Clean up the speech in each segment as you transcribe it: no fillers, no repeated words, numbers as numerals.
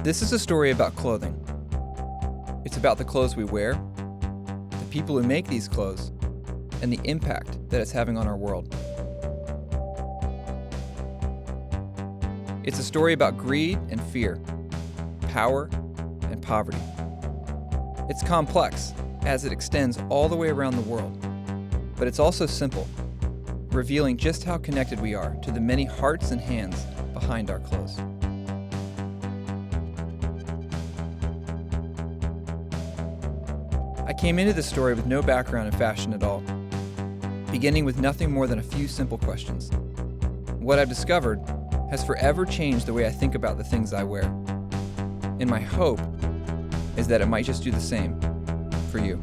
This is a story about clothing. It's about the clothes we wear, the people who make these clothes, and the impact that it's having on our world. It's a story about greed and fear, power and poverty. It's complex, as it extends all the way around the world. But it's also simple, revealing just how connected we are to the many hearts and hands behind our clothes. I came into this story with no background in fashion at all, beginning with nothing more than a few simple questions. What I've discovered has forever changed the way I think about the things I wear. And my hope is that it might just do the same for you.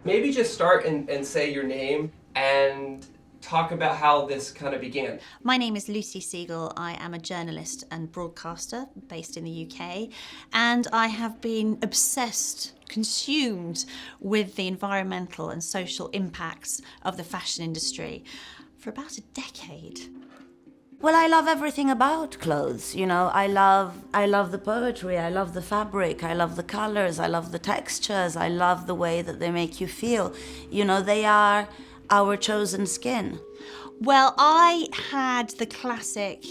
Maybe just start and say your name and talk about how this kind of began. My name is Lucy Siegel. I am a journalist and broadcaster based in the UK, and I have been obsessed, consumed with the environmental and social impacts of the fashion industry for about a decade. Well, I love everything about clothes, you know. I love the poetry, I love the fabric, I love the colors, I love the textures, I love the way that they make you feel. You know, they are our chosen skin. Well, I had the classic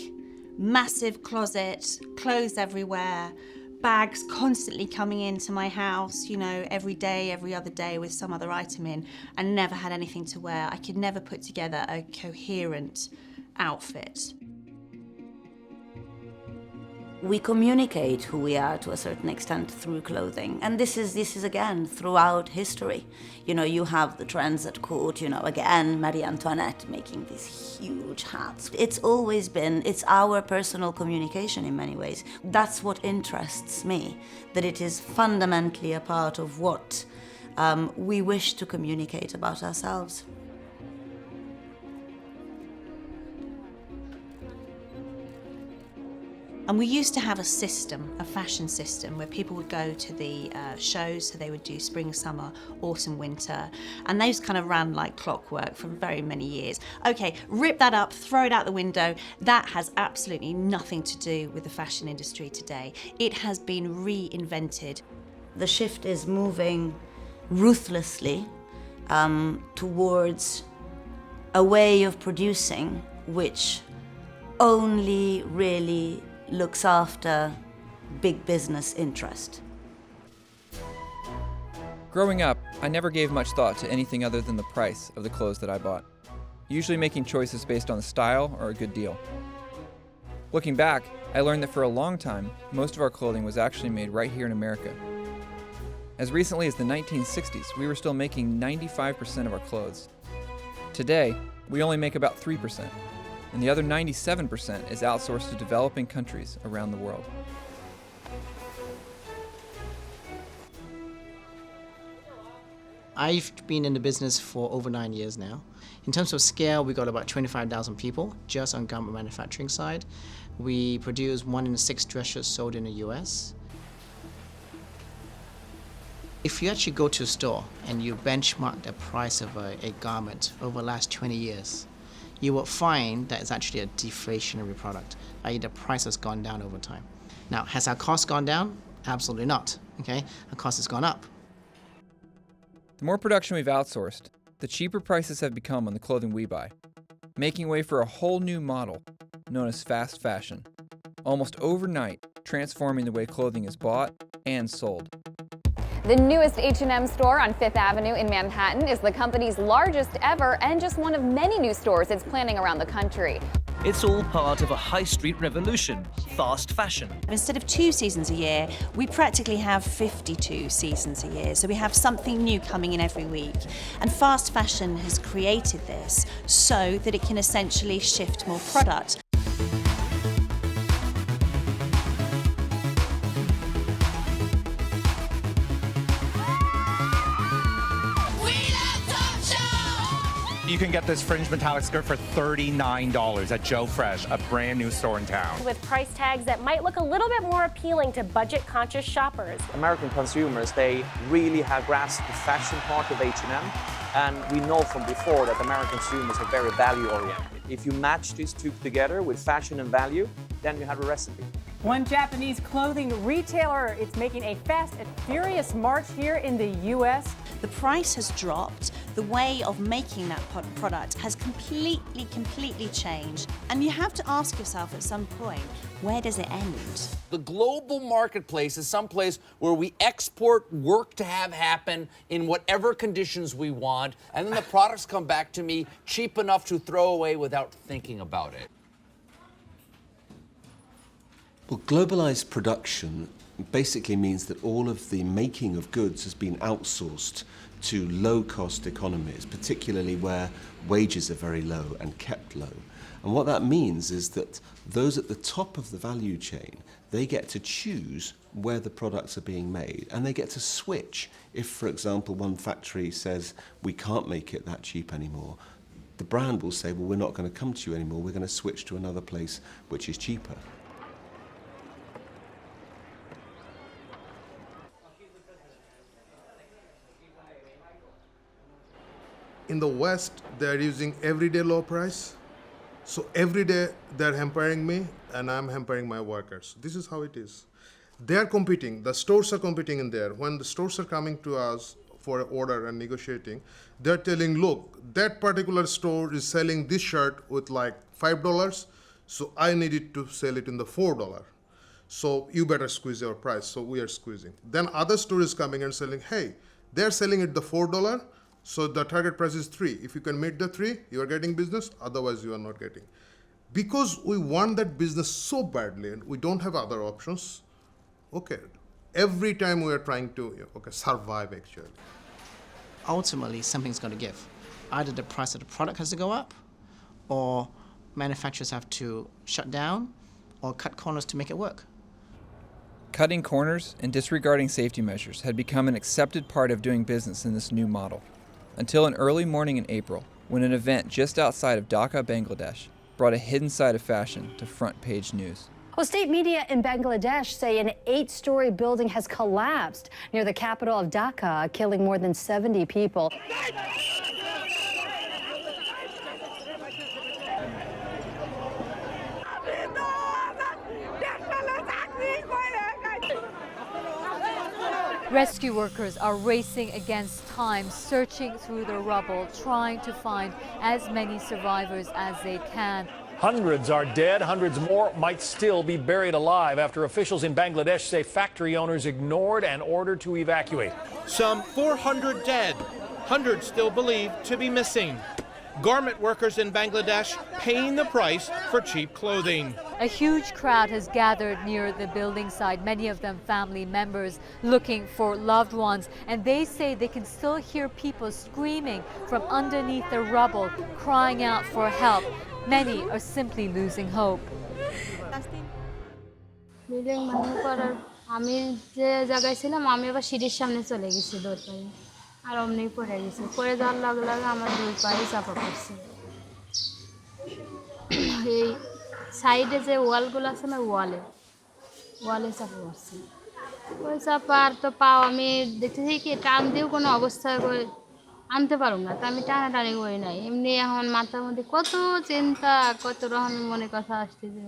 massive closet, clothes everywhere, bags constantly coming into my house, you know, every day, every other day with some other item in, and never had anything to wear. I could never put together a coherent outfit. We communicate who we are to a certain extent through clothing. And this is again, throughout history. You know, you have the trends at court, you know, again, Marie Antoinette making these huge hats. It's always been, it's our personal communication in many ways. That's what interests me, that it is fundamentally a part of what we wish to communicate about ourselves. And we used to have a system, a fashion system, where people would go to the shows, so they would do spring, summer, autumn, winter, and those kind of ran like clockwork for very many years. Okay, rip that up, throw it out the window. That has absolutely nothing to do with the fashion industry today. It has been reinvented. The shift is moving ruthlessly towards a way of producing which only really looks after big business interest. Growing up, I never gave much thought to anything other than the price of the clothes that I bought, usually making choices based on the style or a good deal. Looking back, I learned that for a long time, most of our clothing was actually made right here in America. As recently as the 1960s, we were still making 95% of our clothes. Today, we only make about 3%. And the other 97% is outsourced to developing countries around the world. I've been in the business for over 9 years now. In terms of scale, we got about 25,000 people just on garment manufacturing side. We produce 1 in 6 dress shirts sold in the US. If you actually go to a store and you benchmark the price of a garment over the last 20 years, you will find that it's actually a deflationary product, i.e. the price has gone down over time. Now, has our cost gone down? Absolutely not, okay? Our cost has gone up. The more production we've outsourced, the cheaper prices have become on the clothing we buy, making way for a whole new model known as fast fashion, almost overnight transforming the way clothing is bought and sold. The newest H&M store on Fifth Avenue in Manhattan is the company's largest ever and just one of many new stores it's planning around the country. It's all part of a high street revolution, fast fashion. Instead of 2 seasons a year, we practically have 52 seasons a year. So we have something new coming in every week. And fast fashion has created this so that it can essentially shift more product. You can get this fringe metallic skirt for $39 at Joe Fresh, a brand new store in town. With price tags that might look a little bit more appealing to budget-conscious shoppers. American consumers, they really have grasped the fashion part of H&M, and we know from before that American consumers are very value-oriented. If you match these two together with fashion and value, then you have a recipe. One Japanese clothing retailer is making a fast and furious march here in the U.S. The price has dropped. The way of making that product has completely changed. And you have to ask yourself at some point, where does it end? The global marketplace is someplace where we export work to have happen in whatever conditions we want, and then the products come back to me cheap enough to throw away without thinking about it. Well, globalized production basically means that all of the making of goods has been outsourced to low-cost economies, particularly where wages are very low and kept low. And what that means is that those at the top of the value chain, they get to choose where the products are being made, and they get to switch. If, for example, one factory says, we can't make it that cheap anymore, the brand will say, well, we're not going to come to you anymore, we're going to switch to another place which is cheaper. In the West, they're using everyday low price. So every day they're hampering me and I'm hampering my workers. This is how it is. They're competing, the stores are competing in there. When the stores are coming to us for an order and negotiating, they're telling, look, that particular store is selling this shirt with like $5, so I need it to sell it in the $4. So you better squeeze your price, so we are squeezing. Then other store is coming and selling, hey, they're selling it the $4, so the target price is 3. If you can meet the 3, you are getting business, otherwise you are not getting. Because we want that business so badly and we don't have other options, okay, every time we are trying to survive actually. Ultimately, something's going to give. Either the price of the product has to go up, or manufacturers have to shut down or cut corners to make it work. Cutting corners and disregarding safety measures had become an accepted part of doing business in this new model. Until an early morning in April, when an event just outside of Dhaka, Bangladesh, brought a hidden side of fashion to front-page news. Well, state media in Bangladesh say an 8-story building has collapsed near the capital of Dhaka, killing more than 70 people. Rescue workers are racing against time, searching through the rubble, trying to find as many survivors as they can. Hundreds are dead. Hundreds more might still be buried alive after officials in Bangladesh say factory owners ignored an order to evacuate. Some 400 dead, hundreds still believed to be missing. Garment workers in Bangladesh paying the price for cheap clothing. A huge crowd has gathered near the building site, many of them family members looking for loved ones, and they say they can still hear people screaming from underneath the rubble, crying out for help. Many are simply losing hope. আর অমনি পড়ে গেছে পড়ে যাওয়ার লগে লগে আমার দুই পায়ে চাপা পড়ছে এই সাইডে যে ওয়ালগুলো আছে না ওয়ালে চাপা পড়ছে ওই চাপার তো পাও আমি দেখতেছি কি টান দিয়েও কোনো অবস্থায় আনতে পারুম না তা আমি টানাটানি করি নাই এমনি এখন মাথার মধ্যে কত চিন্তা কত রকম মনে কথা আসতেছে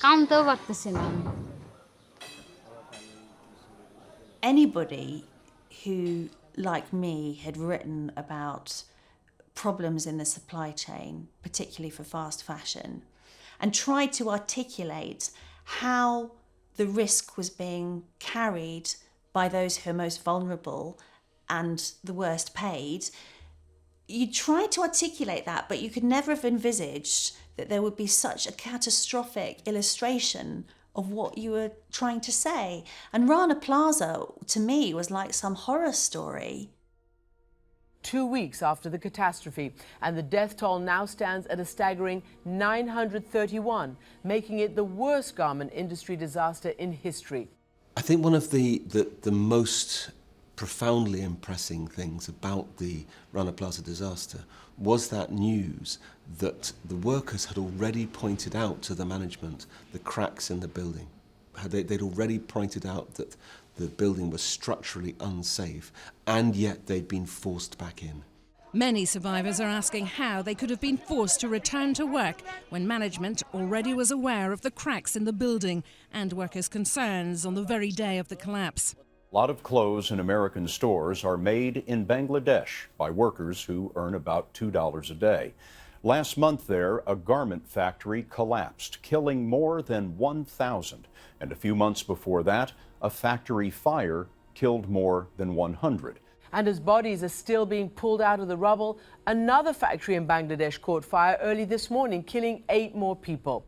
কামতেও পারতেছি না আমি Anybody who, like me, had written about problems in the supply chain, particularly for fast fashion, and tried to articulate how the risk was being carried by those who are most vulnerable and the worst paid, you tried to articulate that, but you could never have envisaged that there would be such a catastrophic illustration of what you were trying to say. And Rana Plaza, to me, was like some horror story. 2 weeks after the catastrophe, and the death toll now stands at a staggering 931, making it the worst garment industry disaster in history. I think one of the most profoundly impressing things about the Rana Plaza disaster was that news that the workers had already pointed out to the management the cracks in the building. They'd already pointed out that the building was structurally unsafe, and yet they'd been forced back in. Many survivors are asking how they could have been forced to return to work when management already was aware of the cracks in the building and workers' concerns on the very day of the collapse. A lot of clothes in American stores are made in Bangladesh by workers who earn about $2 a day. Last month there, a garment factory collapsed, killing more than 1,000. And a few months before that, a factory fire killed more than 100. And as bodies are still being pulled out of the rubble, another factory in Bangladesh caught fire early this morning, killing 8 more people.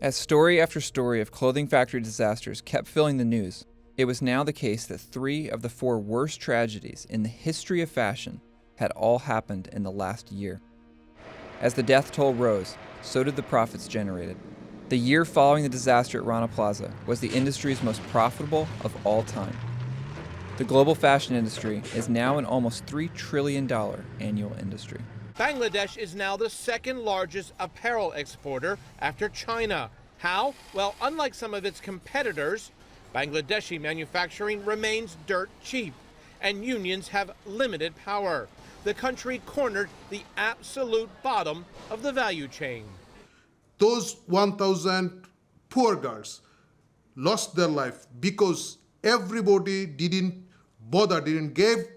As story after story of clothing factory disasters kept filling the news, it was now the case that 3 of the 4 worst tragedies in the history of fashion had all happened in the last year. As the death toll rose, so did the profits generated. The year following the disaster at Rana Plaza was the industry's most profitable of all time. The global fashion industry is now an almost $3 trillion annual industry. Bangladesh is now the second largest apparel exporter after China. How? Well, unlike some of its competitors, Bangladeshi manufacturing remains dirt cheap, and unions have limited power. The country cornered the absolute bottom of the value chain. Those 1,000 poor girls lost their life because everybody didn't bother, didn't give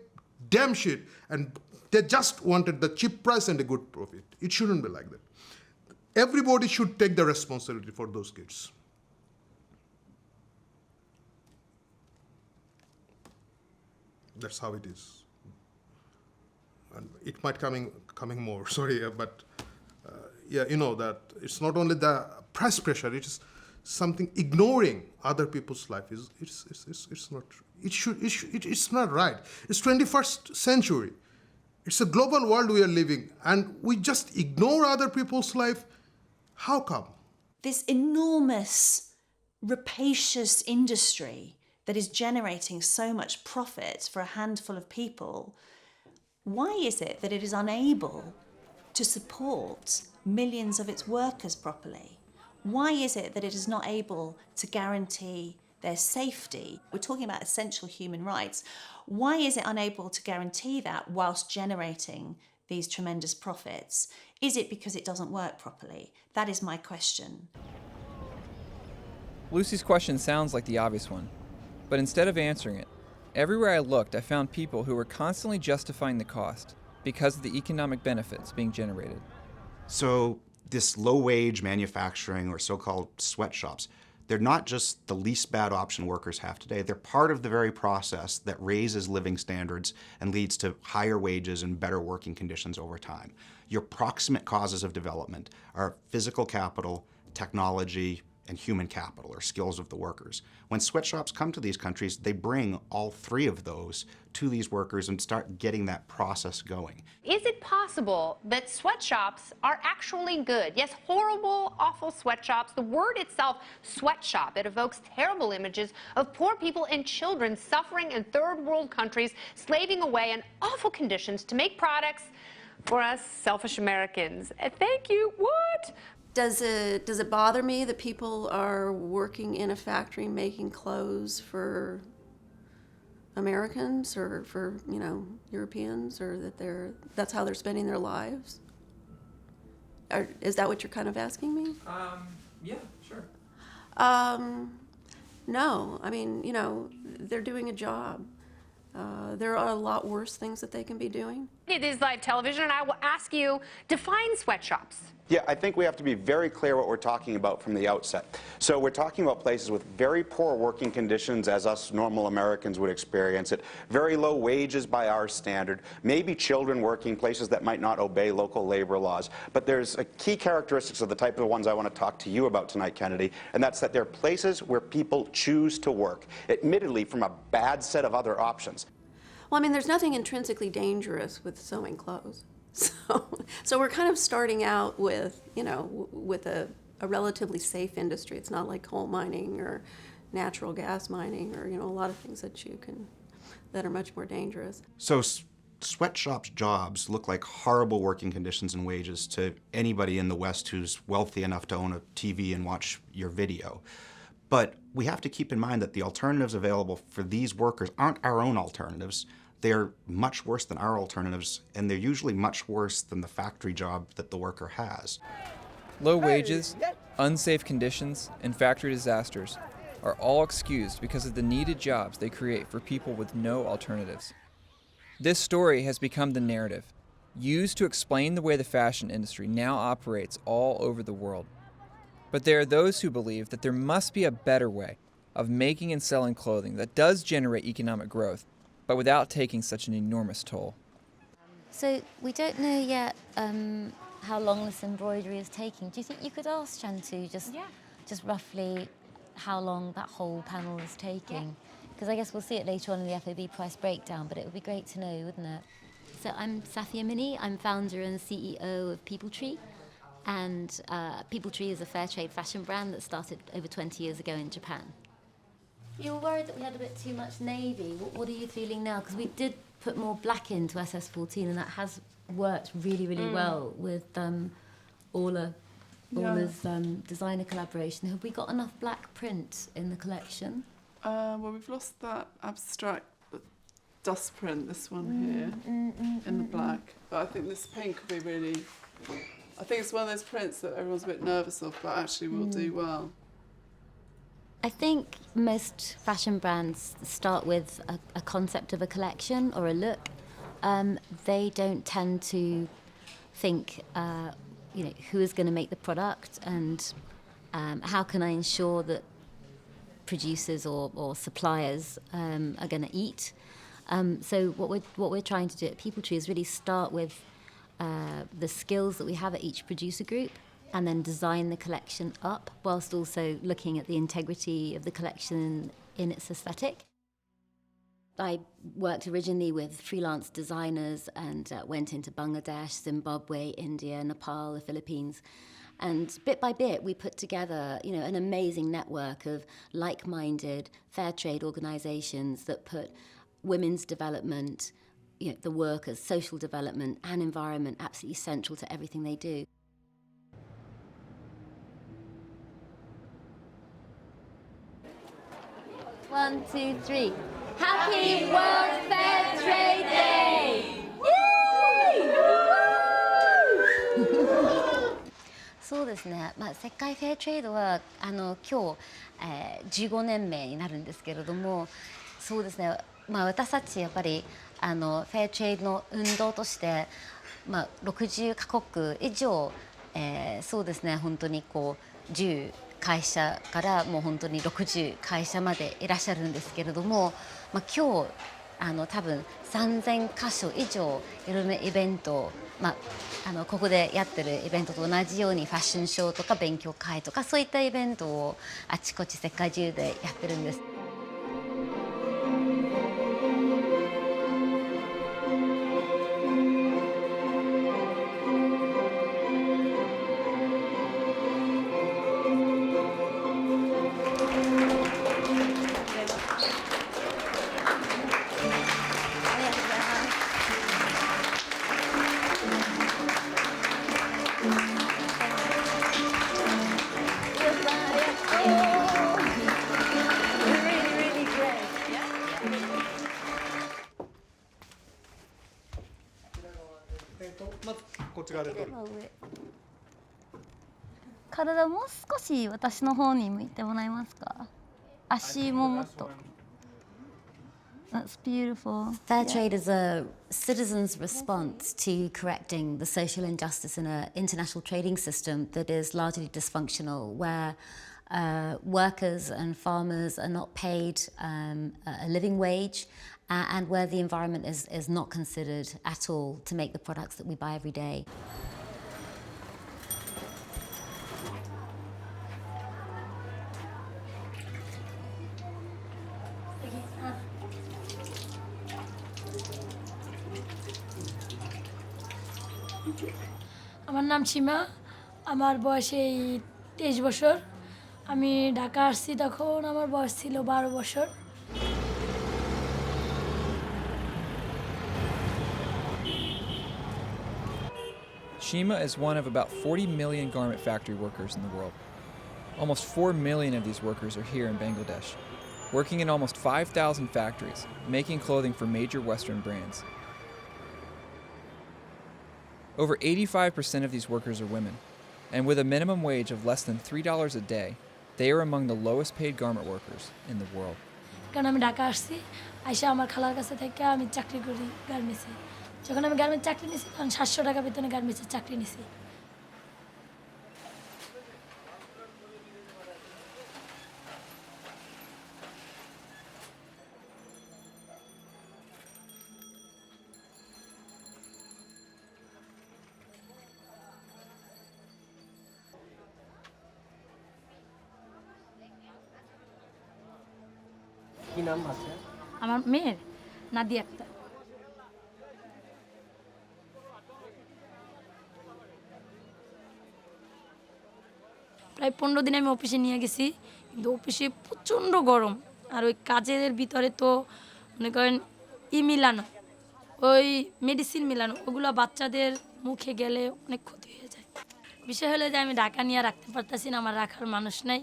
damn shit, and they just wanted the cheap price and a good profit. It shouldn't be like that. Everybody should take the responsibility for those kids. That's how it is. And it might coming more, sorry, but yeah, you know that it's not only the price pressure, it is something ignoring other people's life. It's not, it's not right. It's 21st century. It's a global world we are living, and we just ignore other people's life. How come? This enormous, rapacious industry that is generating so much profit for a handful of people, why is it that it is unable to support millions of its workers properly? Why is it that it is not able to guarantee their safety? We're talking about essential human rights. Why is it unable to guarantee that whilst generating these tremendous profits? Is it because it doesn't work properly? That is my question. Lucy's question sounds like the obvious one, but instead of answering it, everywhere I looked, I found people who were constantly justifying the cost because of the economic benefits being generated. So this low-wage manufacturing, or so-called sweatshops, they're not just the least bad option workers have today. They're part of the very process that raises living standards and leads to higher wages and better working conditions over time. Your proximate causes of development are physical capital, technology, and human capital, or skills of the workers. When sweatshops come to these countries, they bring all 3 of those to these workers and start getting that process going. Is it possible that sweatshops are actually good? Yes, horrible, awful sweatshops. The word itself, sweatshop, it evokes terrible images of poor people and children suffering in third world countries, slaving away in awful conditions to make products for us selfish Americans. Thank you. What? Does it bother me that people are working in a factory making clothes for Americans or for, you know, Europeans, or that that's how they're spending their lives? Or is that what you're kind of asking me? Yeah, sure. No, I mean, you know, they're doing a job. There are a lot worse things that they can be doing. It is live television, and I will ask you, define sweatshops. Yeah, I think we have to be very clear what we're talking about from the outset. So we're talking about places with very poor working conditions, as us normal Americans would experience it, very low wages by our standard, maybe children working, places that might not obey local labor laws. But there's a key characteristics of the type of ones I want to talk to you about tonight, Kennedy, and that's that they're places where people choose to work, admittedly from a bad set of other options. Well, I mean, there's nothing intrinsically dangerous with sewing clothes. So we're kind of starting out with, you know, with a relatively safe industry. It's not like coal mining or natural gas mining or, you know, a lot of things that you can that are much more dangerous. So sweatshops jobs look like horrible working conditions and wages to anybody in the West who's wealthy enough to own a TV and watch your video. But we have to keep in mind that the alternatives available for these workers aren't our own alternatives. They're much worse than our alternatives, and they're usually much worse than the factory job that the worker has. Low wages, unsafe conditions, and factory disasters are all excused because of the needed jobs they create for people with no alternatives. This story has become the narrative, used to explain the way the fashion industry now operates all over the world. But there are those who believe that there must be a better way of making and selling clothing that does generate economic growth, but without taking such an enormous toll. So we don't know yet how long this embroidery is taking. Do you think you could ask Shantu just roughly how long that whole panel is taking? Because I guess we'll see it later on in the FOB price breakdown, but it would be great to know, wouldn't it? So I'm Safia Mini. I'm founder and CEO of People Tree. And People Tree is a fair trade fashion brand that started over 20 years ago in Japan. You were worried that we had a bit too much navy. What are you feeling now? Because we did put more black into SS14, and that has worked really, really well with Orla's designer collaboration. Have we got enough black print in the collection? Well, we've lost that abstract dust print, this one here, in the black. But I think this pink will be really... I think it's one of those prints that everyone's a bit nervous of, but actually will do well. I think most fashion brands start with a concept of a collection or a look. They don't tend to think, who is going to make the product and how can I ensure that producers or suppliers are going to eat. So what we're trying to do at People Tree is really start with the skills that we have at each producer group and then design the collection up whilst also looking at the integrity of the collection in its aesthetic. I worked originally with freelance designers and went into Bangladesh, Zimbabwe, India, Nepal, the Philippines. And bit by bit, we put together, an amazing network of like-minded fair trade organisations that put women's development, the workers, social development and environment absolutely central to everything they do. One, two, three. Happy World Fair Trade Day! Yay! そうですね。世界フェアトレードは今日、15年目になるんですけれども、そうですね。私たちやっぱりフェアトレードの運動として、60カ国以上、そうですね。本当に10会社からもう本当に60会社までいらっしゃるんですけれども、今日多分3000箇所以上いろんなイベント、ここでやってるイベントと同じようにファッションショーとか勉強会とかそういったイベントをあちこち世界中でやってるんです。体もう少し私の方に向いてもらえますか？足ももっと。That's beautiful. Fair trade is a citizen's response to correcting the social injustice in an international trading system that is largely dysfunctional, where workers and farmers are not paid a living wage, and where the environment is not considered at all to make the products that we buy every day. আমার নাম সীমা, আমার বয়স এই 23 বছর। আমি ঢাকা আসছি তখন আমার বয়স ছিল 12 বছর। Shima is one of about 40 million garment factory workers in the world. Almost 4 million of these workers are here in Bangladesh, working in almost 5,000 factories, making clothing for major Western brands. Over 85% of these workers are women, and with a minimum wage of less than $3 a day, they are among the lowest paid garment workers in the world. কারণ আমি ঢাকা আসছি আইসা আমার খালার কাছে থেকে আমি চাকরি করি গার্মেন্টসে যখন আমি গার্মেন্টস চাকরি নিয়েছি তখন 700 টাকা বেতনে গার্মেন্টসের চাকরি নিয়েছি কি নাম আছে আমার মেয়ের নাদিয়া আক্তার প্রায় 15 দিন আমি অফিসে নিয়ে গেছি কিন্তু অফিসে প্রচণ্ড গরম আর ওই কাজের ভিতরে তো মনে করেন মিলানো ওই মেডিসিন মিলানো ওগুলো বাচ্চাদের মুখে গেলে অনেক ক্ষতি হয়ে যায় বিষয় হলো যে আমি ঢাকা নিয়ে রাখতে পারতাছি না আমার রাখার মানুষ নাই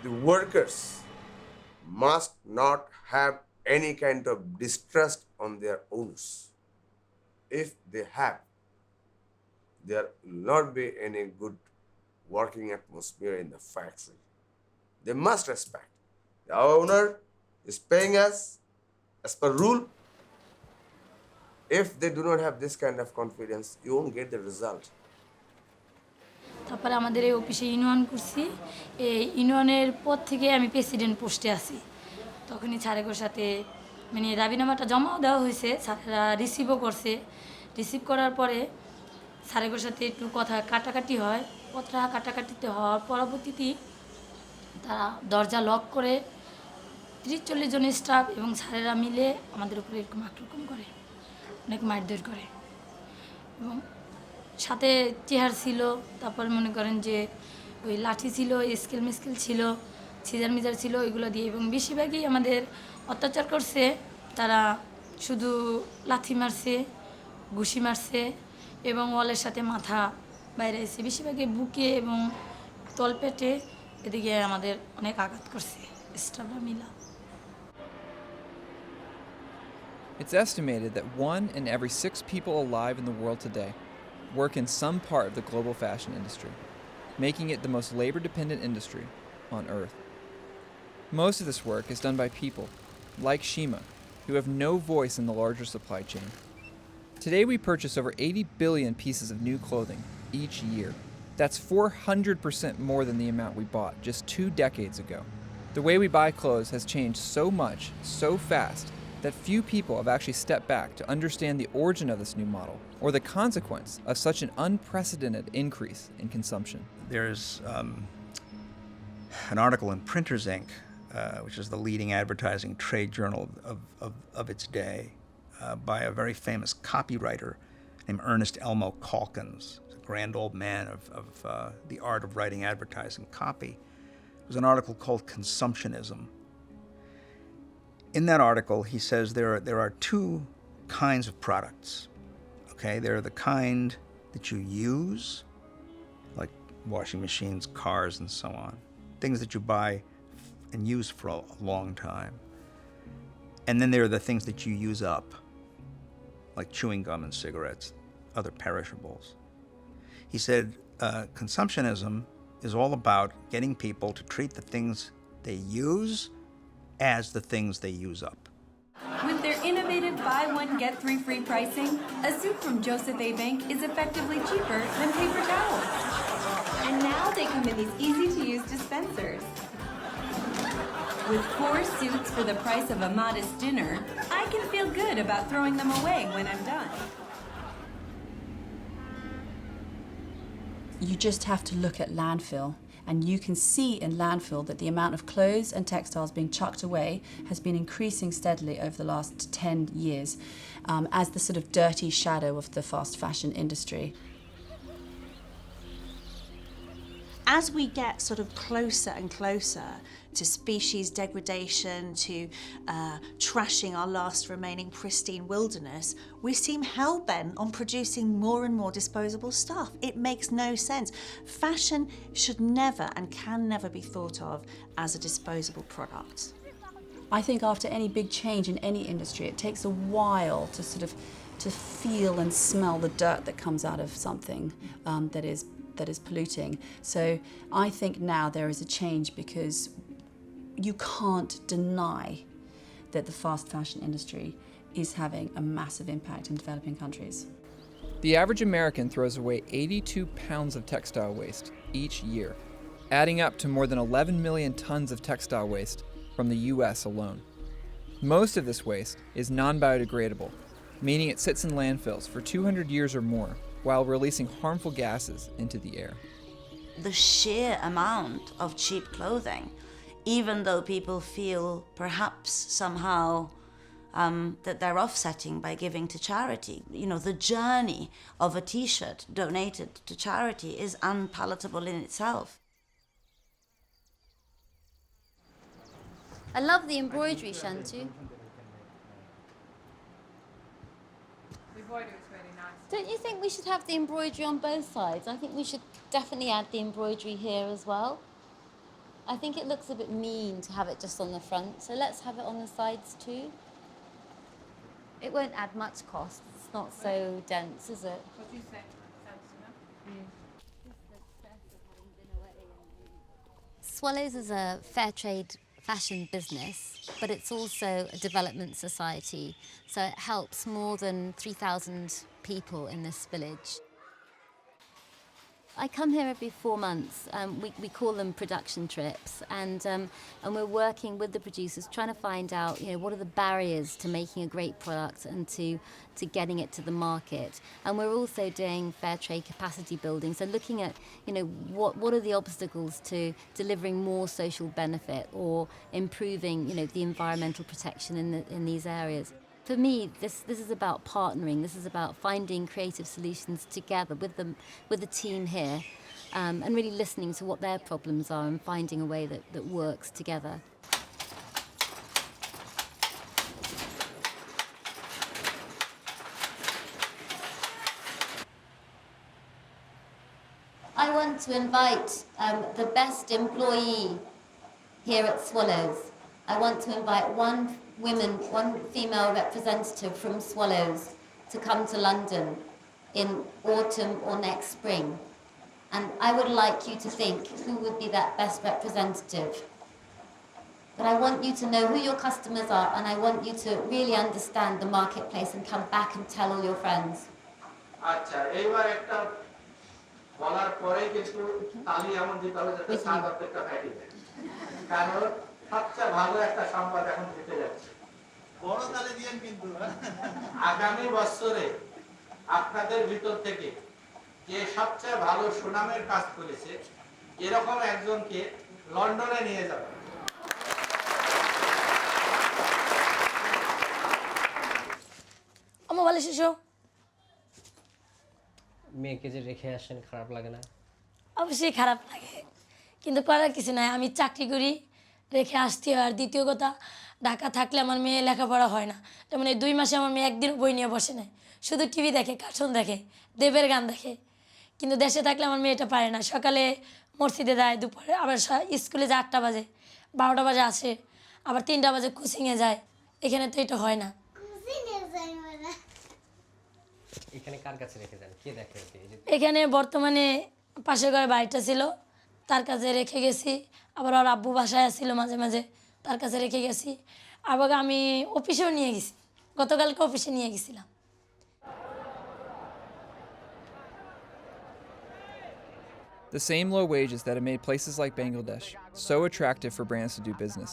The workers must not have any kind of distrust on their owners. If they have, there will not be any good working atmosphere in the factory. They must respect. The owner is paying us as per rule. If they do not have this kind of confidence, you won't get the result. তারপরে আমাদের এই অফিসে union করছি এই ইউনিয়নের পর থেকে আমি প্রেসিডেন্ট পোস্টে আছি তখনই স্যারের সাথে মানে দাবিনামাটা জমাও দেওয়া হয়েছে স্যারেরা রিসিভও করছে রিসিভ করার পরে স্যারের সাথে একটু কথা কাটাকাটি হয় কথা কাটাকাটিতে হওয়ার পরবর্তীতে তারা দরজা লক করে 30-40 জন স্টাফ এবং স্যারেরা মিলে আমাদের উপরে এরকম আক্রমণ করে অনেক মারধর করে এবং সাথে চেয়ার ছিল তারপর মনে করেন যে ওই লাঠি ছিল স্কেল মিস্কেল ছিল সিজার মিজার ছিল ওইগুলো দিয়ে এবং বেশিরভাগই আমাদের অত্যাচার করছে তারা শুধু লাথি মারছে ঘুষি মারছে এবং ওয়ালের সাথে মাথা বাইরে এসে বেশিরভাগই বুকে এবং তলপেটে এদিকে আমাদের অনেক আঘাত করছে স্টাফরা মিলা It's estimated that 1 in every 6 people alive in the world today work in some part of the global fashion industry, making it the most labor-dependent industry on Earth. Most of this work is done by people, like Shima, who have no voice in the larger supply chain. Today we purchase over 80 billion pieces of new clothing each year. That's 400% more than the amount we bought just 2 decades ago. The way we buy clothes has changed so much, so fast, that few people have actually stepped back to understand the origin of this new model or the consequence of such an unprecedented increase in consumption. There's an article in Printers Inc., which is the leading advertising trade journal of its day, by a very famous copywriter named Ernest Elmo Calkins, a grand old man of the art of writing advertising copy. It was an article called Consumptionism. In that article, he says there are 2 kinds of products. Okay, there are the kind that you use, like washing machines, cars, and so on. Things that you buy and use for a long time. And then there are the things that you use up, like chewing gum and cigarettes, other perishables. He said consumptionism is all about getting people to treat the things they use as the things they use up. With their innovative buy one, get 3 free pricing, a suit from Joseph A. Bank is effectively cheaper than paper towels. And now they come in these easy-to-use dispensers. With 4 suits for the price of a modest dinner, I can feel good about throwing them away when I'm done. You just have to look at landfill. And you can see in landfill that the amount of clothes and textiles being chucked away has been increasing steadily over the last 10 years as the sort of dirty shadow of the fast fashion industry. As we get sort of closer and closer to species degradation, to trashing our last remaining pristine wilderness, we seem hell-bent on producing more and more disposable stuff. It makes no sense. Fashion should never and can never be thought of as a disposable product. I think after any big change in any industry, it takes a while to sort of to feel and smell the dirt that comes out of something that is polluting. So I think now there is a change because you can't deny that the fast fashion industry is having a massive impact in developing countries. The average American throws away 82 pounds of textile waste each year, adding up to more than 11 million tons of textile waste from the US alone. Most of this waste is non-biodegradable, meaning it sits in landfills for 200 years or more while releasing harmful gases into the air. The sheer amount of cheap clothing, even though people feel perhaps somehow that they're offsetting by giving to charity. You know, the journey of a t-shirt donated to charity is unpalatable in itself. I love the embroidery, Shantu. The embroidery is really nice. Don't you think we should have the embroidery on both sides? I think we should definitely add the embroidery here as well. I think it looks a bit mean to have it just on the front, so let's have it on the sides too. It won't add much cost. It's not so dense, is it? What do you think? Swallows is a fair trade fashion business, but it's also a development society, so it helps more than 3,000 people in this village. I come here every 4 months. We call them production trips, and we're working with the producers, trying to find out, you know, what are the barriers to making a great product and to getting it to the market. And we're also doing fair trade capacity building, so looking at, you know, what are the obstacles to delivering more social benefit or improving, you know, the environmental protection in these areas. For me, this is about partnering. This is about finding creative solutions together with the team here, and really listening to what their problems are and finding a way that works together. I want to invite the best employee here at Swallows. I want to invite one female representative from Swallows to come to London in autumn or next spring. And I would like you to think who would be that best representative. But I want you to know who your customers are, and I want you to really understand the marketplace and come back and tell all your friends. আচ্ছা এইবার একটা বলার পরে কিন্তু তালি এমন দিতে হবে যাতে সাত অর্ধেকটা ফ্যাটি যায় কারণ সবচেয়ে ভালো একটা সংবাদ এখন দিতে যাচ্ছে বড় তালি দিয়েন কিন্তু আগামী বছরে আপনাদের ভিতর থেকে যে সবচেয়ে ভালো সুনামের কাজ করেছে এরকম একজনকে লন্ডনে নিয়ে যাবেন আমার ভালো শিশু মেয়েকে যে রেখে আসেন খারাপ লাগে না অবশ্যই খারাপ লাগে কিন্তু করার কিছু নাই আমি চাকরি করি রেখে আসতে হয় আর দ্বিতীয় কথা ঢাকা থাকলে আমার মেয়ে লেখাপড়া হয় না যেমন এই 2 মাসে আমার মেয়ে একদিন বই নিয়ে বসে নাই শুধু টিভি দেখে কার্টুন দেখে দেবের গান দেখে কিন্তু দেশে থাকলে আমার মেয়ে এটা পারে না সকালে মসজিদে যায় দুপুরে আবার স্কুলে যায় 8টা বাজে 12টা বাজে আসে আবার 3টা বাজে কোচিংয়ে যায় এখানে তো এটা হয় না এখানে কার কাছে রেখে যান কে দেখে এখানে বর্তমানে পাশের ঘরে বাড়িটা ছিল তার কাছে রেখে গেছি আবার ওর আব্বু বাসায় আসছিল মাঝে মাঝে তার কাছে রেখে গেছি আবার আমি অফিসেও নিয়ে গেছি গতকালকে অফিসে নিয়ে গেছিলাম The same low wages that have made places like Bangladesh so attractive for brands to do business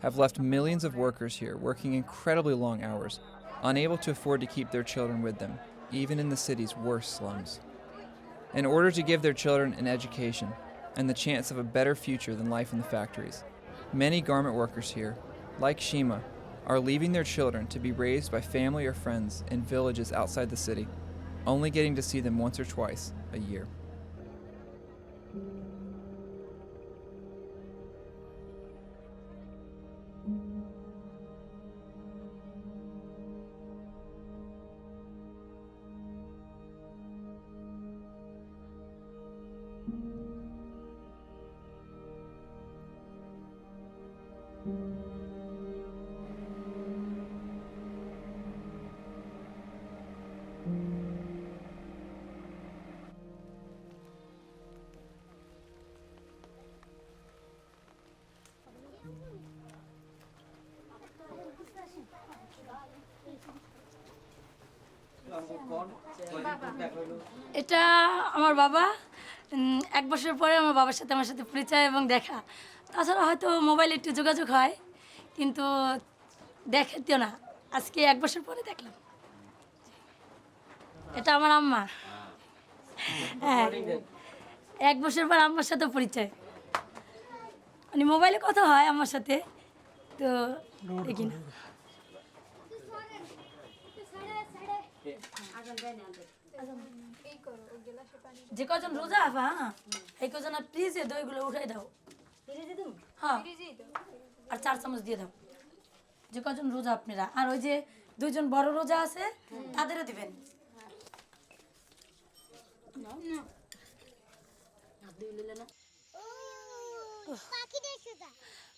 have left millions of workers here working incredibly long hours, unable to afford to keep their children with them, even in the city's worst slums. In order to give their children an education and the chance of a better future than life in the factories, many garment workers here, like Shima, are leaving their children to be raised by family or friends in villages outside the city, only getting to see them once or twice a year. এটা আমার বাবা, 1 বছর পরে আমার বাবার সাথে আমার সাথে পরিচয় এবং দেখা। তাছাড়া হয়তো মোবাইলে একটু যোগাযোগ হয়, কিন্তু দেখাতেও না। আজকে 1 বছর পরে দেখলাম। এটা আমার আম্মা। হ্যাঁ, 1 বছর পর আম্মার সাথে পরিচয়। মানে মোবাইলে কথা হয় আমার সাথে, তো দেখি না। যে কজন রোজা আফা, এই কজন প্লিজে দইগুলো উঠাই দাও। হ্যাঁ, আর 4 চামচ দিয়ে দাও। যে কজন রোজা আপনারা, আর ওই যে 2 জন বড় রোজা আছে তাদেরও দিবেন।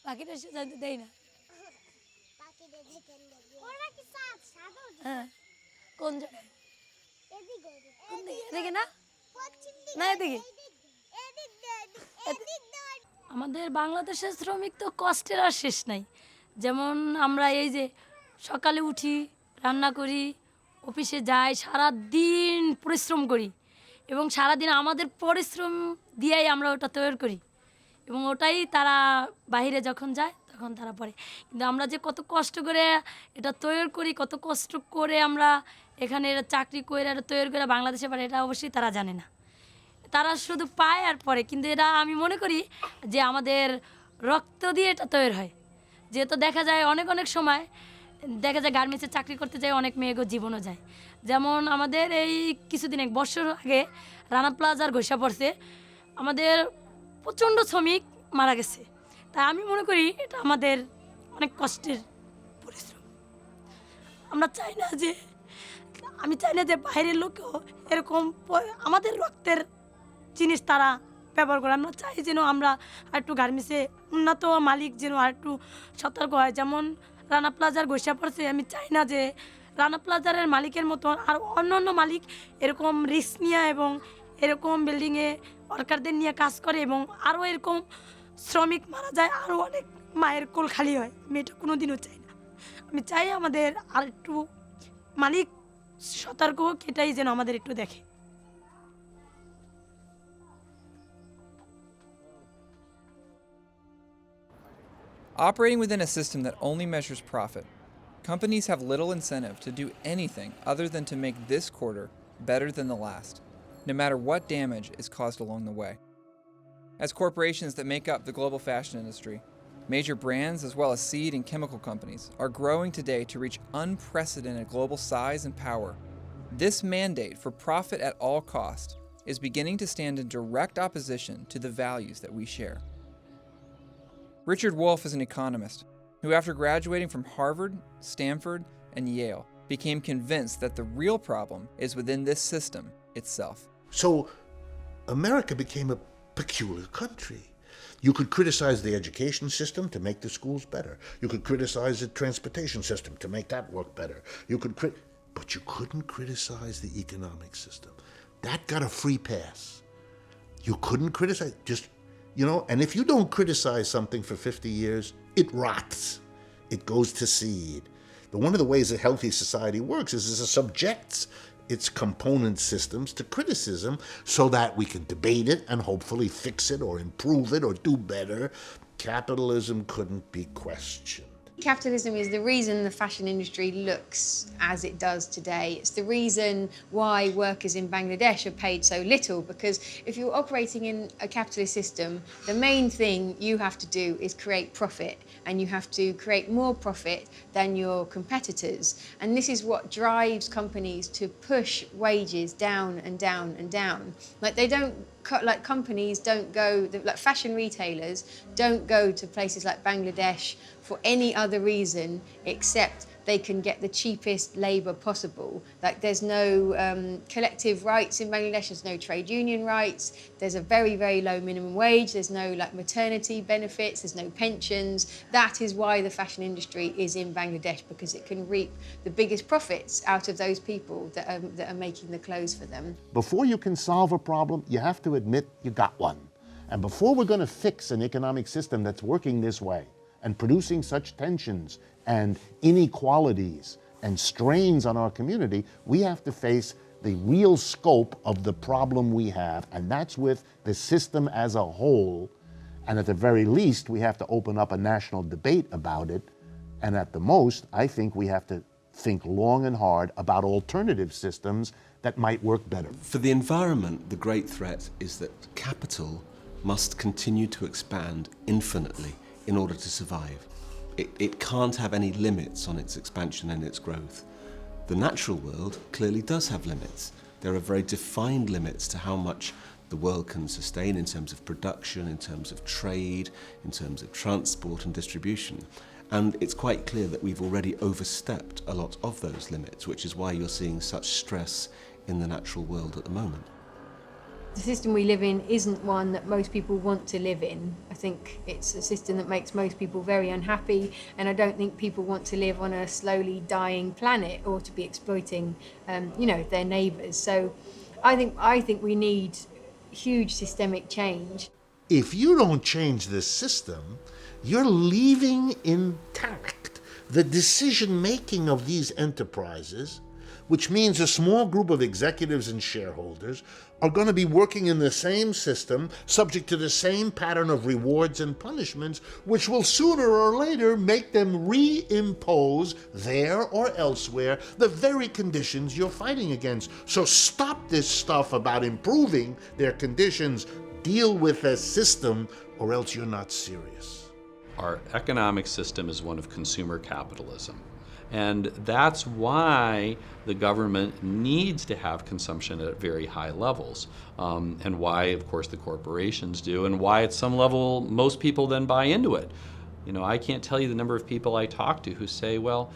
পাখিটা সোজা দেয় না। হ্যাঁ, কোন জায়গায়? এদিকে না, না এদিকে। আমাদের বাংলাদেশের শ্রমিক তো কষ্টের আর শেষ নাই। যেমন আমরা এই যে সকালে উঠি, রান্না করি, অফিসে যাই, সারা দিন পরিশ্রম করি এবং সারাদিন আমাদের পরিশ্রম দিয়েই আমরা ওটা তৈরি করি এবং ওটাই তারা বাইরে যখন যায় তখন তারা পড়ে। কিন্তু আমরা যে কত কষ্ট করে এটা তৈরি করি, কত কষ্ট করে আমরা এখানে এটা চাকরি করে এটা তৈরি করে বাংলাদেশে পারে, এটা অবশ্যই তারা জানে না। তারা শুধু পায় আর পরে, কিন্তু এটা আমি মনে করি যে আমাদের রক্ত দিয়ে এটা তৈরি হয়। যেহেতু দেখা যায় অনেক সময় দেখা যায় গার্মেন্টসে চাকরি করতে যায় অনেক মেয়েগো জীবনও যায়। যেমন আমাদের এই কিছুদিন 1 বছর আগে রানা প্লাজার ঘোষা পড়ছে, আমাদের প্রচণ্ড শ্রমিক মারা গেছে। তাই আমি মনে করি এটা আমাদের অনেক কষ্টের পরিশ্রম। আমরা চাই না যে, আমি চাই না যে বাইরের লোকও এরকম আমাদের রক্তের জিনিস তারা ব্যবহার করে। আমরা চাই যেন আমরা একটু গার্মেন্টসে উন্নত মালিক যেন আর একটু সতর্ক হয়। যেমন রানা প্লাজার ঘোষা পড়ছে, আমি চাই না যে রানা প্লাজারের মালিকের মতন আর অন্য মালিক এরকম রিস্ক নিয়ে এবং এরকম বিল্ডিংয়ে ওয়ার্কারদের নিয়ে কাজ করে এবং আরও এরকম শ্রমিক মারা যায়, আরও অনেক মায়ের কোল খালি হয়। আমি এটা কোনোদিনও চাই না। আমি চাই আমাদের আর একটু মালিক সতর্ক হোক, এটাই যেন আমাদের একটু দেখে। Operating within a system that only measures profit, companies have little incentive to do anything other than to make this quarter better than the last, no matter what damage is caused along the way. As corporations that make up the global fashion industry, major brands as well as seed and chemical companies are growing today to reach unprecedented global size and power. This mandate for profit at all cost is beginning to stand in direct opposition to the values that we share. Richard Wolff is an economist who, after graduating from Harvard, Stanford, and Yale, became convinced that the real problem is within this system itself. So America became a peculiar country. You could criticize the education system to make the schools better. You could criticize the transportation system to make that work better. But you couldn't criticize the economic system. That got a free pass. You couldn't criticize, and if you don't criticize something for 50 years, it rots. It goes to seed. But one of the ways a healthy society works is it subjects its component systems to criticism so that we can debate it and hopefully fix it or improve it or do better. Capitalism couldn't be questioned. Capitalism is the reason the fashion industry looks as it does today. It's the reason why workers in Bangladesh are paid so little, because if you're operating in a capitalist system, the main thing you have to do is create profit, and you have to create more profit than your competitors. And this is what drives companies to push wages down and down and down. Like companies don't go, like fashion retailers don't go to places like Bangladesh for any other reason except they can get the cheapest labour possible. Like there's no collective rights in Bangladesh, there's no trade union rights, there's a very, very low minimum wage, there's no maternity benefits, there's no pensions. That is why the fashion industry is in Bangladesh, because it can reap the biggest profits out of those people that are making the clothes for them. Before you can solve a problem, you have to admit you got one. And before we're going to fix an economic system that's working this way and producing such tensions and inequalities and strains on our community, we have to face the real scope of the problem we have, and that's with the system as a whole. And at the very least, we have to open up a national debate about it. And at the most, I think we have to think long and hard about alternative systems that might work better. For the environment, the great threat is that capital must continue to expand infinitely in order to survive. It can't have any limits on its expansion and its growth. The natural world clearly does have limits. There are very defined limits to how much the world can sustain in terms of production, in terms of trade, in terms of transport and distribution. And it's quite clear that we've already overstepped a lot of those limits, which is why you're seeing such stress in the natural world at the moment. The system we live in isn't one that most people want to live in. I think it's a system that makes most people very unhappy, and I don't think people want to live on a slowly dying planet or to be exploiting, their neighbours. So I think we need huge systemic change. If you don't change this system, you're leaving intact the decision-making of these enterprises, which means a small group of executives and shareholders are going to be working in the same system, subject to the same pattern of rewards and punishments, which will sooner or later make them reimpose there or elsewhere the very conditions you're fighting against. So stop this stuff about improving their conditions. Deal with a system, or else you're not serious. Our economic system is one of consumer capitalism. And that's why the government needs to have consumption at very high levels, and why, of course, the corporations do, and why at some level most people then buy into it. I can't tell you the number of people I talk to who say, well,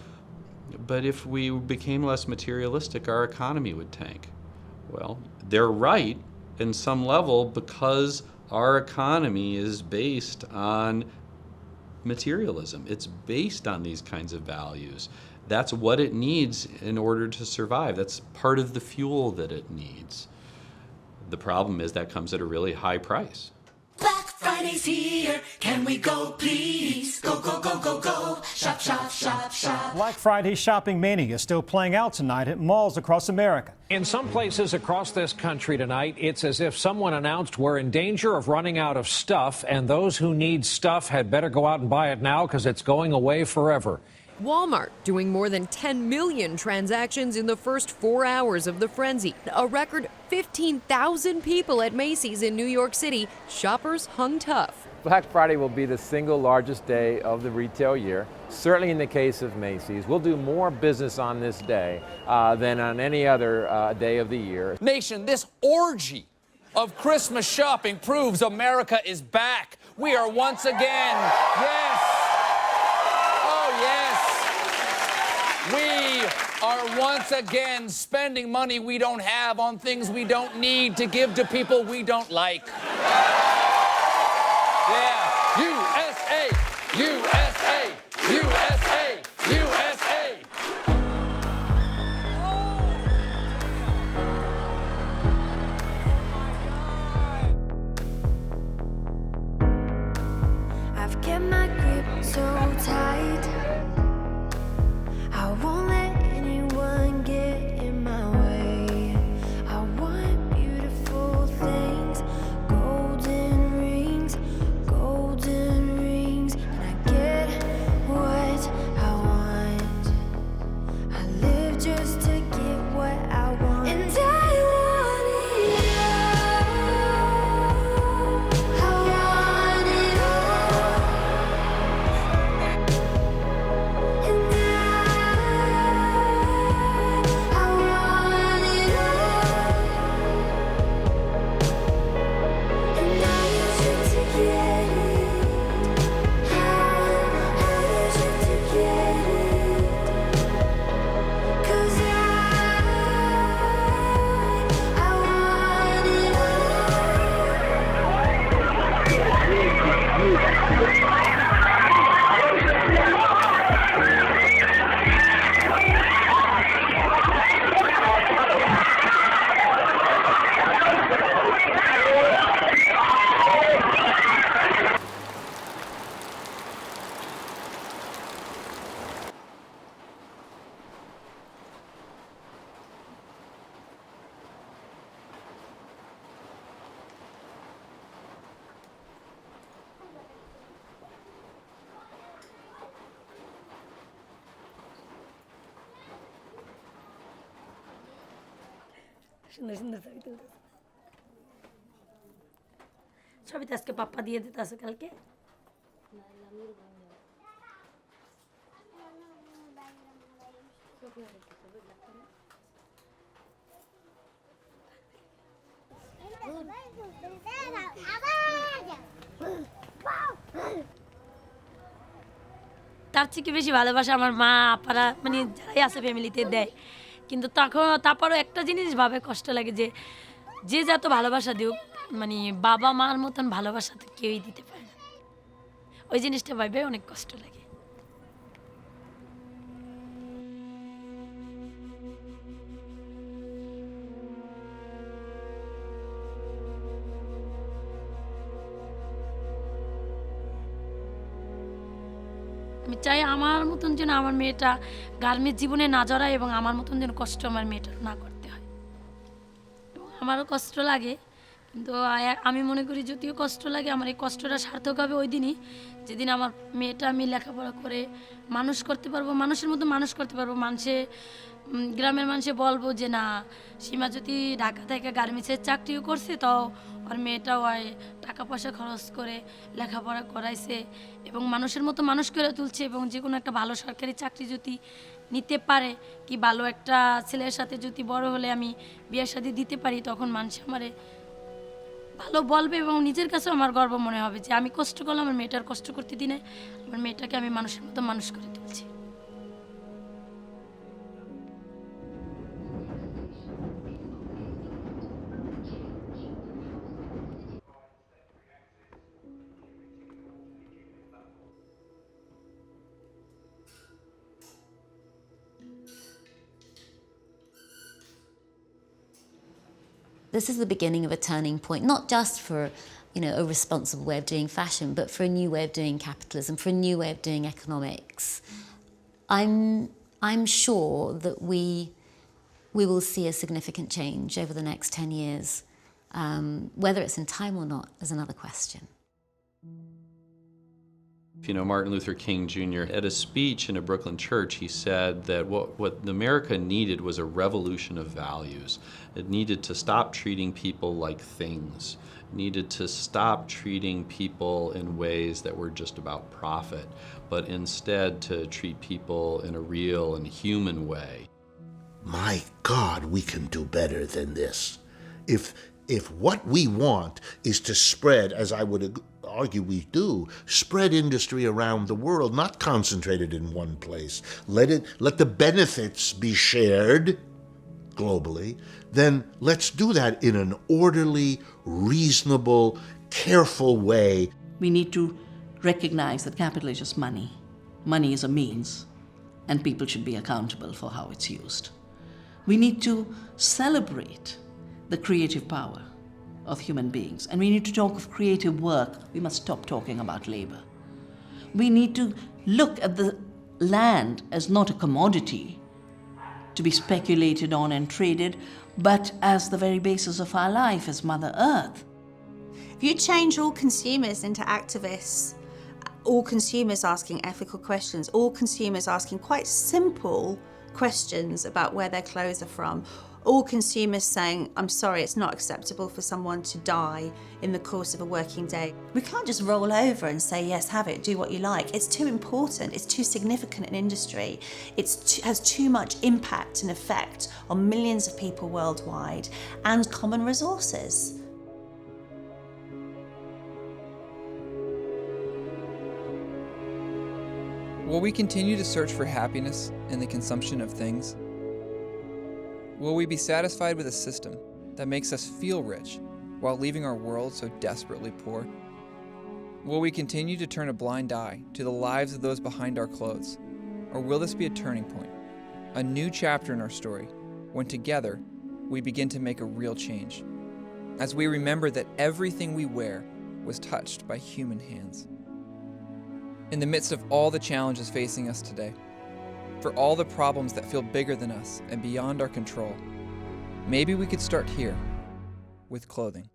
but if we became less materialistic, our economy would tank. Well, they're right in some level, because our economy is based on materialism. It's based on these kinds of values. That's what it needs in order to survive. That's part of the fuel that it needs. The problem is that comes at a really high price. Black Friday's here. Can we go, please? Go, go, go, go, go. Shop, shop, shop, shop. Black Friday shopping mania is still playing out tonight at malls across America. In some places across this country tonight, it's as if someone announced we're in danger of running out of stuff, and those who need stuff had better go out and buy it now because it's going away forever. Walmart doing more than 10 million transactions in the first 4 hours of the frenzy. A record 15,000 people at Macy's in New York City. Shoppers hung tough. Black Friday will be the single largest day of the retail year. Certainly in the case of Macy's, we'll do more business on this day than on any other day of the year. Nation, this orgy of Christmas shopping proves America is back. We are once again, yes, oh yes, we are once again spending money we don't have on things we don't need to give to people we don't like. Yeah, USA, USA, USA, USA. I've kept my grip so tight. I won't let anyone get in my way. I want beautiful things, golden rings, and I get what I want. I live just to get what I want, and I want it all. I want it all, and I want it all, and I need you to get it. I need you to get it, 'cause I want it সুন্দর সুন্দর ছবি তুলতেছে ছবি তো আজকে পাপ্পা দিয়ে দিতে আছে কালকে তার থেকে বেশি ভালোবাসা আমার মা আপারা মানে যারাই আছে ফ্যামিলিতে দেয় কিন্তু তারপরও একটা জিনিস ভাবে কষ্ট লাগে যে যে যত ভালোবাসা দিও মানে বাবা মার মতন ভালোবাসা তো কেউই দিতে পারে না ওই জিনিসটা ভাবে অনেক কষ্ট লাগে আমি চাই আমার মতন যেন আমার মেয়েটা গার্মেন্টস জীবনে না জড়ায় এবং আমার মতন যেন কষ্ট আমার মেয়েটার না করতে হয় এবং আমারও কষ্ট লাগে কিন্তু আমি মনে করি যদিও কষ্ট লাগে আমার এই কষ্টটা সার্থক হবে ওই দিনই যেদিন আমার মেয়েটা আমি লেখাপড়া করে মানুষ করতে পারবো মানুষের মতো মানুষ করতে পারবো গ্রামের মানুষে বলবো যে না সীমা যদি ঢাকা থেকে গার্মেন্টসের চাকরিও করছে তাও আর মেয়েটাও টাকা পয়সা খরচ করে লেখাপড়া করাইছে এবং মানুষের মতো মানুষ করে তুলছে এবং যে কোনো একটা ভালো সরকারি চাকরি যদি নিতে পারে কি ভালো একটা ছেলের সাথে যদি বড় হলে আমি বিয়ে শাদী দিতে পারি তখন মানুষ আমারে ভালো বলবে এবং নিজের কাছেও আমার গর্ব মনে হবে যে আমি কষ্ট করলাম আমার মেয়েটার কষ্ট করতে দিনে আমার মেয়েটাকে আমি মানুষের মতো মানুষ করে তুলছি This is the beginning of a turning point, not just for, a responsible way of doing fashion, but for a new way of doing capitalism, for a new way of doing economics. I'm sure that we will see a significant change over the next 10 years. Whether it's in time or not is another question. Martin Luther King Jr., at a speech in a Brooklyn church, he said that what America needed was a revolution of values. It needed to stop treating people like things. It needed to stop treating people in ways that were just about profit, but instead to treat people in a real and human way. My God, we can do better than this. If what we want is to spread, as I would argue we do, spread industry around the world, not concentrated in one place. Let the benefits be shared globally, then let's do that in an orderly, reasonable, careful way. We need to recognize that capital is just money. Money is a means, and people should be accountable for how it's used. We need to celebrate the creative power of human beings. And we need to talk of creative work. We must stop talking about labor. We need to look at the land as not a commodity to be speculated on and traded, but as the very basis of our life, as Mother Earth. If you change all consumers into activists, all consumers asking ethical questions, all consumers asking quite simple questions about where their clothes are from, all consumers saying, I'm sorry, it's not acceptable for someone to die in the course of a working day. We can't just roll over and say, yes, have it, do what you like. It's too important, it's too significant an industry. It has too much impact and effect on millions of people worldwide and common resources. Will we continue to search for happiness in the consumption of things? Will we be satisfied with a system that makes us feel rich while leaving our world so desperately poor? Will we continue to turn a blind eye to the lives of those behind our clothes? Or will this be a turning point, a new chapter in our story, when together we begin to make a real change, as we remember that everything we wear was touched by human hands? In the midst of all the challenges facing us today, for all the problems that feel bigger than us and beyond our control, maybe we could start here with clothing.